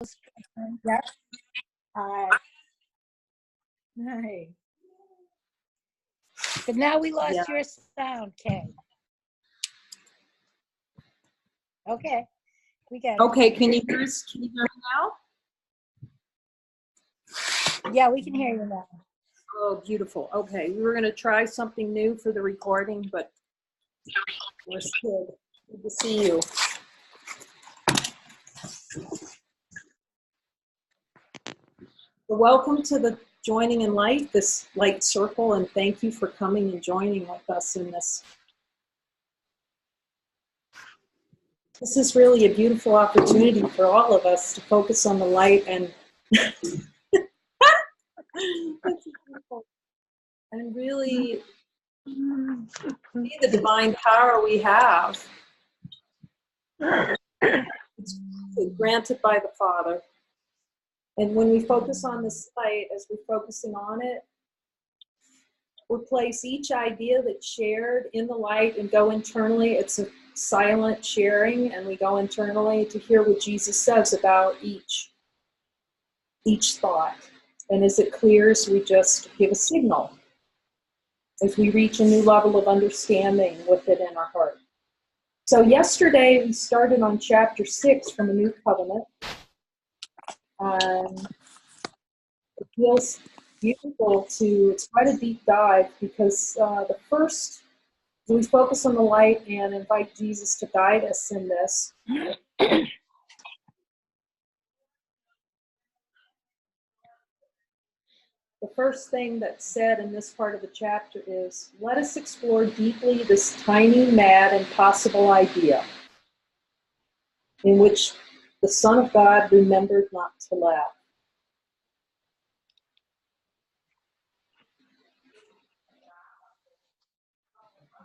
Yep. Hi. Hi. But now we lost your sound, Kay. Okay. We got it. Okay, can you hear us? Can you hear me now? Yeah, we can hear you now. Oh, beautiful. Okay, we were going to try something new for the recording, but we're still good to see you. Well, welcome to the Joining in Light, this light circle, and thank you for coming and joining with us in this. This is really a beautiful opportunity for all of us to focus on the light and and really see the divine power we have. It's granted by the Father. And when we focus on this light, as we're focusing on it, we'll place each idea that's shared in the light and go internally. It's a silent sharing, and we go internally to hear what Jesus says about each thought. And as it clears, we just give a signal as we reach a new level of understanding with it in our heart. So yesterday we started on chapter 6 from a New Covenant. It feels beautiful it's quite a deep dive because the first, we focus on the light and invite Jesus to guide us in this. The first thing that's said in this part of the chapter is, let us explore deeply this tiny, mad, impossible idea in which the Son of God remembered not to laugh.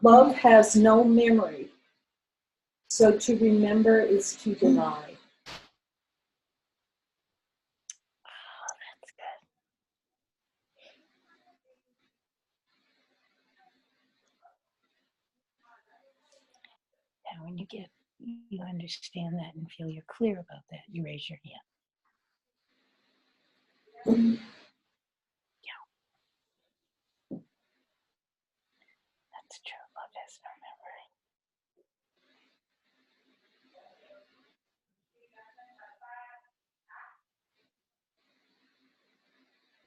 Love has no memory, so to remember is to deny. Oh, that's good. Now, when you understand that and feel you're clear about that, you raise your hand. Yeah. That's true. Love has no memory.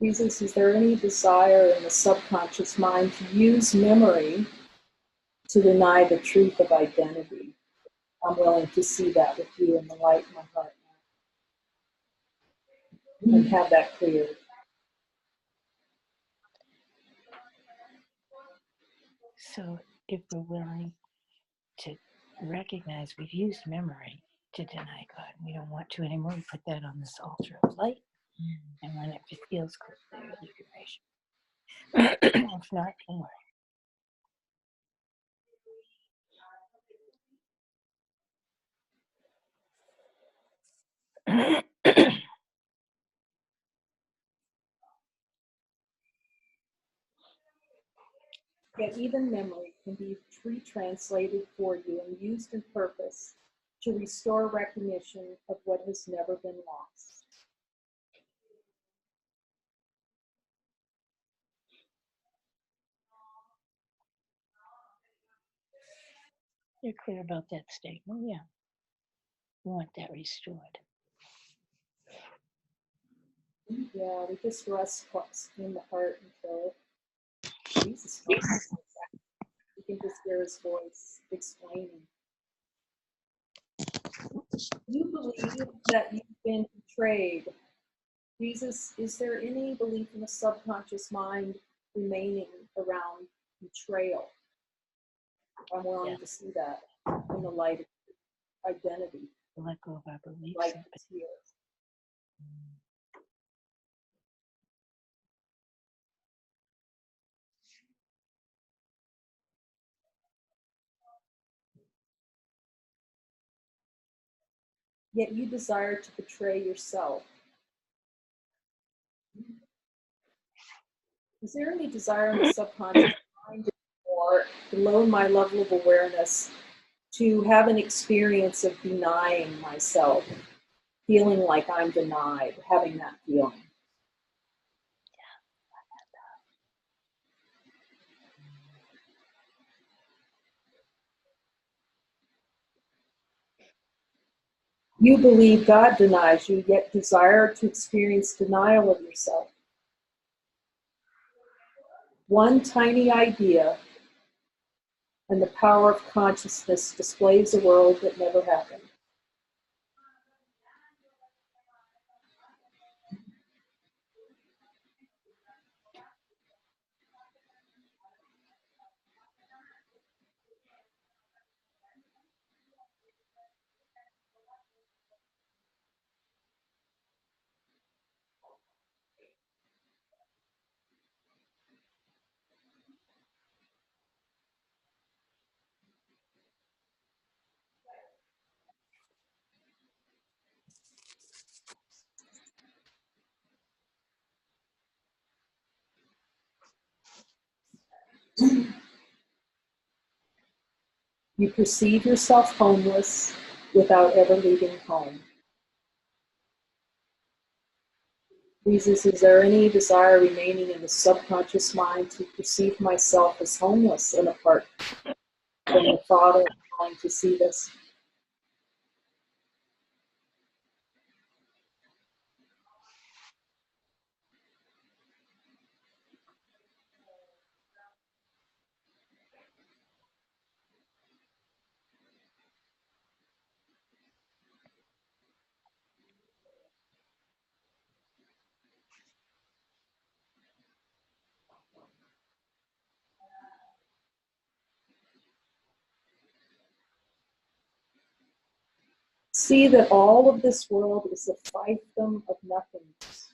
Jesus, is there any desire in the subconscious mind to use memory to deny the truth of identity? I'm willing to see that with you in the light of my heart now. And have that cleared. So if we're willing to recognize we've used memory to deny God, and we don't want to anymore, we put that on this altar of light, and when it feels clear, you can raise it. If not, don't worry. Yet even memory can be retranslated for you and used in purpose to restore recognition of what has never been lost. You're clear about that statement, yeah. We want that restored. Yeah, we just rest in the heart until Jesus comes. You can just hear his voice explaining. You believe that you've been betrayed. Jesus, is there any belief in the subconscious mind remaining around betrayal? I'm willing to see that in the light of identity. Let go of our beliefs. Light is here. Yet you desire to betray yourself. Is there any desire in the subconscious mind or below my level of awareness to have an experience of denying myself? feeling like I'm denied, having that feeling. You believe God denies you, yet desire to experience denial of yourself. One tiny idea and the power of consciousness displays a world that never happened. You perceive yourself homeless without ever leaving home. Jesus, is there any desire remaining in the subconscious mind to perceive myself as homeless and apart from the Father calling to see this? See that all of this world is a fiefdom of nothingness.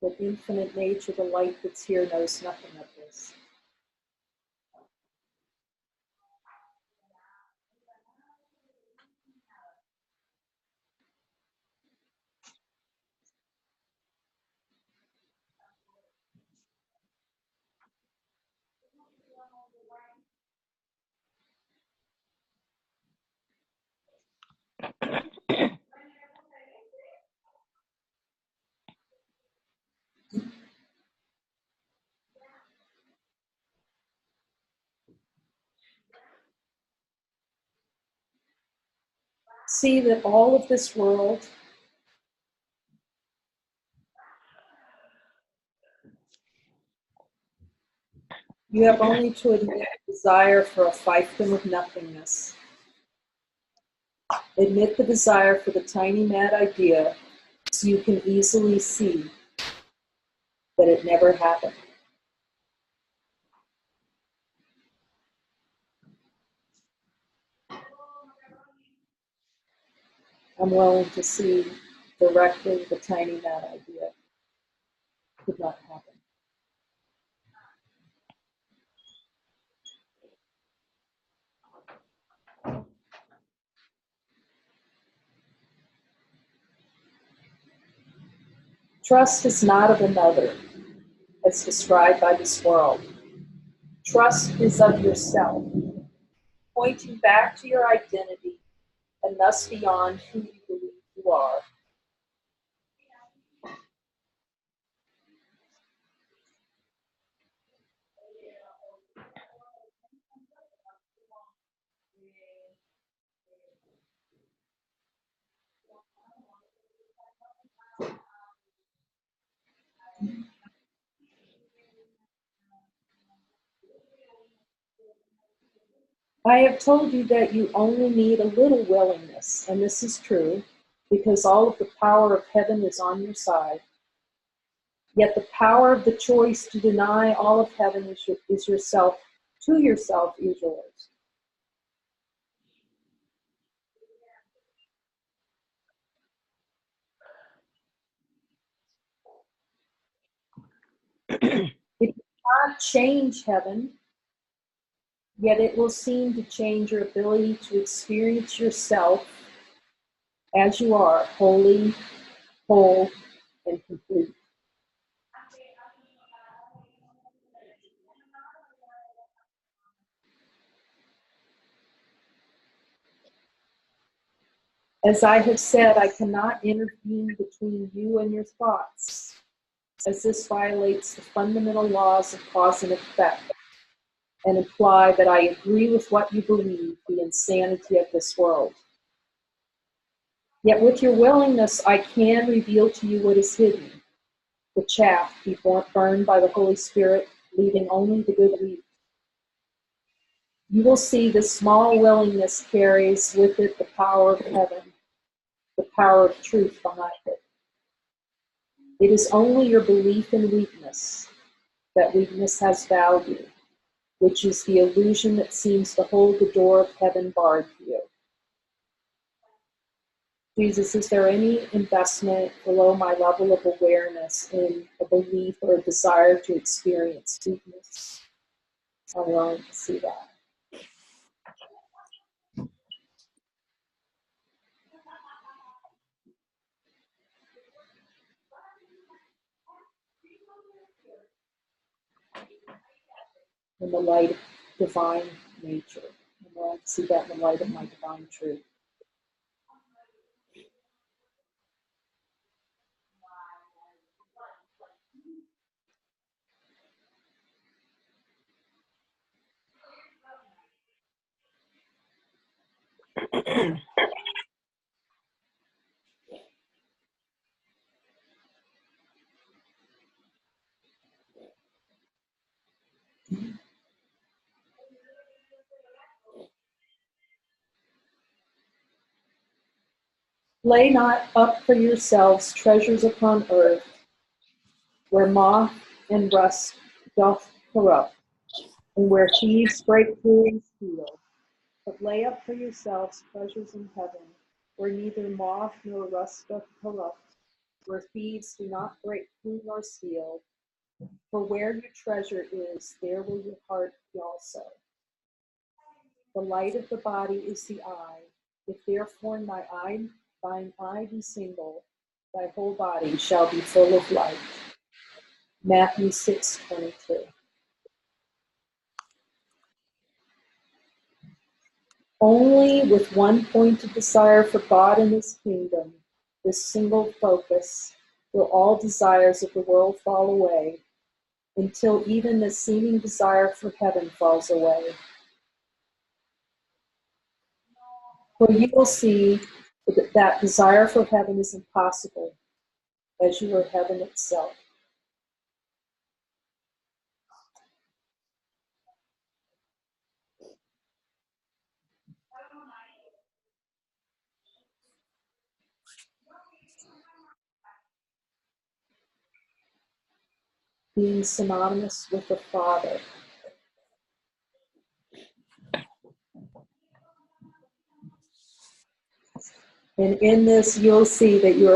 That infinite nature, the light that's here, knows nothing of this. See that all of this world you have only to admit desire for a fiefdom of nothingness. Admit the desire for the tiny mad idea so you can easily see that it never happened. I'm willing to see directly the tiny mad idea could not happen. Trust is not of another, as described by this world. Trust is of yourself, pointing back to your identity and thus beyond who you believe you are. I have told you that you only need a little willingness, and this is true, because all of the power of heaven is on your side. Yet the power of the choice to deny all of heaven is yourself, to yourself is yours. It cannot change heaven, yet it will seem to change your ability to experience yourself as you are, holy, whole, and complete. As I have said, I cannot intervene between you and your thoughts, as this violates the fundamental laws of cause and effect, and imply that I agree with what you believe, the insanity of this world. Yet with your willingness, I can reveal to you what is hidden, the chaff be burned by the Holy Spirit, leaving only the good wheat. You will see this small willingness carries with it the power of heaven, the power of truth behind it. It is only your belief in weakness, that weakness has value, which is the illusion that seems to hold the door of heaven barred to you. Jesus, is there any investment below my level of awareness in a belief or a desire to experience weakness? I'm willing to see that. In the light of divine nature. I'm willing to see that in the light of my divine truth. Lay not up for yourselves treasures upon earth, where moth and rust doth corrupt, and where thieves break through and steal. But lay up for yourselves treasures in heaven, where neither moth nor rust doth corrupt, where thieves do not break through nor steal. For where your treasure is, there will your heart be also. The light of the body is the eye. If therefore thine eye be single, thy whole body shall be full of light. Matthew 6:22. Only with one pointed desire for God and his kingdom, this single focus, will all desires of the world fall away, until even the seeming desire for heaven falls away. For you will see that desire for heaven is impossible, as you are heaven itself. Being synonymous with the Father. And in this, you'll see that you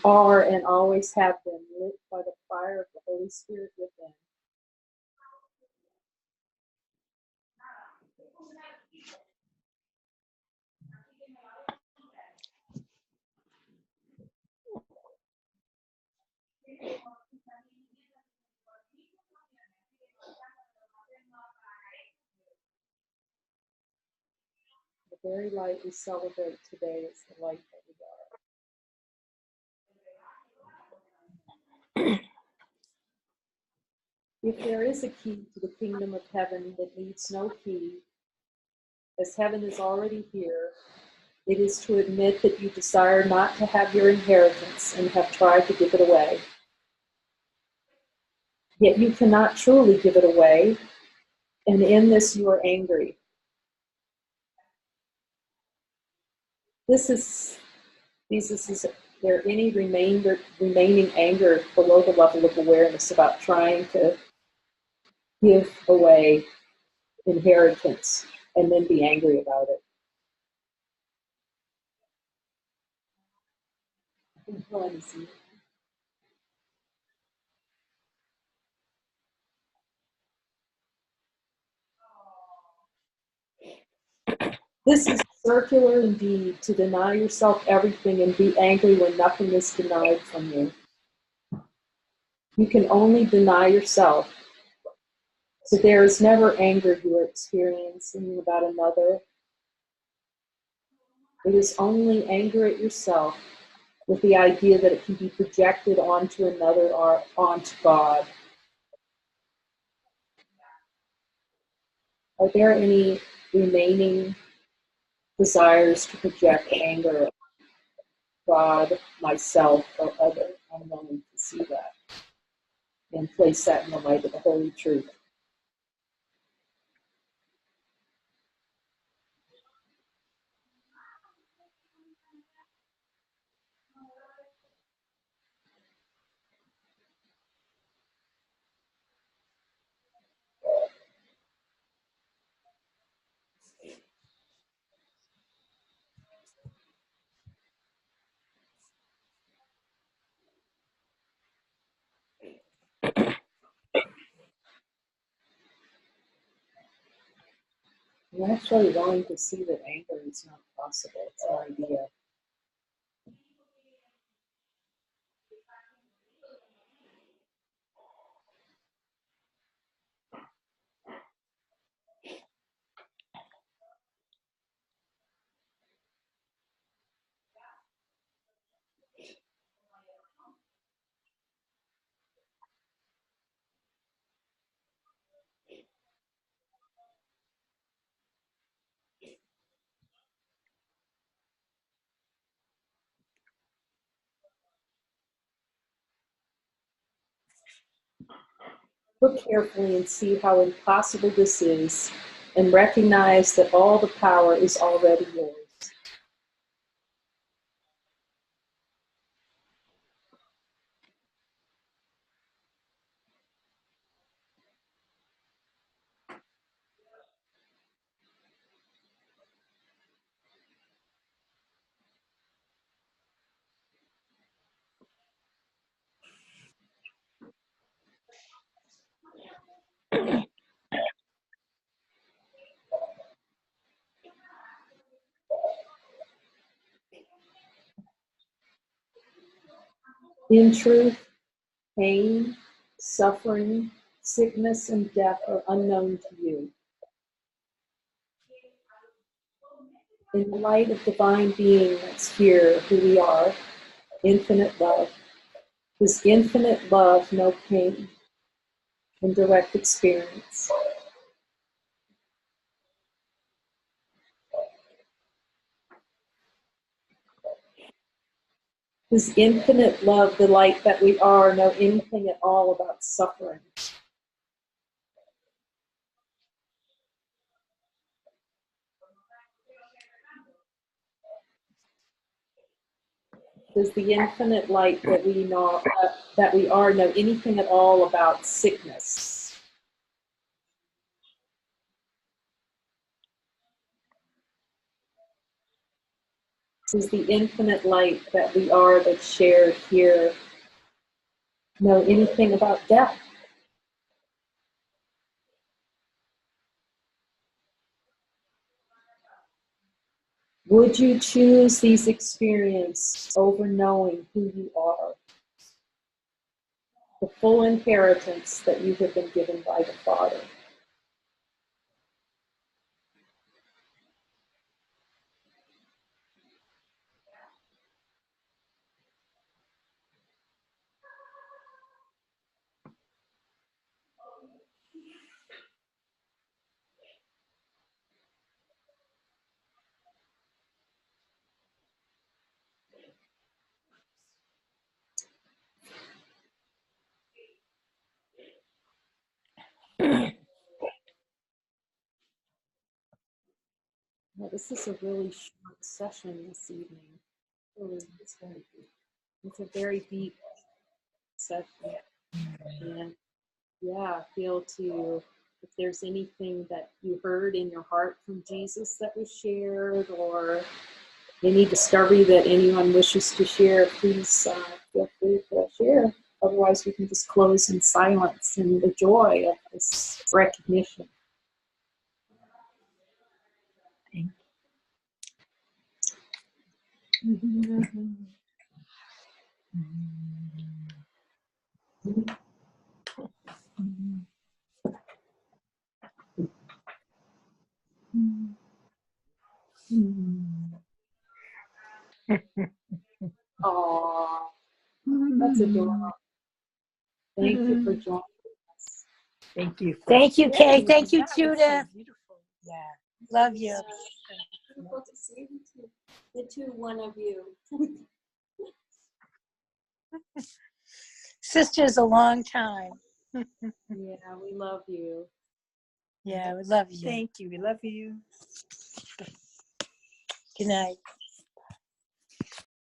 are and always have been lit by the fire of the Holy Spirit within. The very light we celebrate today is the light that we are. If there is a key to the kingdom of heaven that needs no key, as heaven is already here, it is to admit that you desire not to have your inheritance and have tried to give it away. Yet you cannot truly give it away, and in this you are angry. Jesus, is there any remaining anger below the level of awareness about trying to give away inheritance and then be angry about it? This is circular indeed, to deny yourself everything and be angry when nothing is denied from you. You can only deny yourself. So there is never anger you are experiencing about another. It is only anger at yourself with the idea that it can be projected onto another or onto God. Are there any remaining desires to project anger at God, myself, or other? I'm willing to see that and place that in the light of the Holy Truth. I'm actually willing to see that anger is not possible. It's an idea. Look carefully and see how impossible this is, and recognize that all the power is already yours. In truth, pain, suffering, sickness, and death are unknown to you. In the light of divine being that's here, who we are, infinite love, does infinite love know pain in direct experience? Does infinite love, the light that we are, know anything at all about suffering? Does the infinite light that we know, that we are, know anything at all about sickness? Does the infinite light that we are, that's shared here, know anything about death? Would you choose these experiences over knowing who you are? The full inheritance that you have been given by the Father. Well, this is a really short session this evening. It's a very deep session. And yeah, feel to, if there's anything that you heard in your heart from Jesus that was shared, or any discovery that anyone wishes to share, please feel free to share. Otherwise, we can just close in silence in the joy of this recognition. Aw, that's adorable. Thank you for joining us. Thank you. Thank you, Kay. Thank you, Yeah, it's so Judith. beautiful. Yeah, love you. Beautiful to see you too. The two, one of you. Sisters a long time. Yeah, we love you. Yeah, we love you. Thank you. We love you. Good night.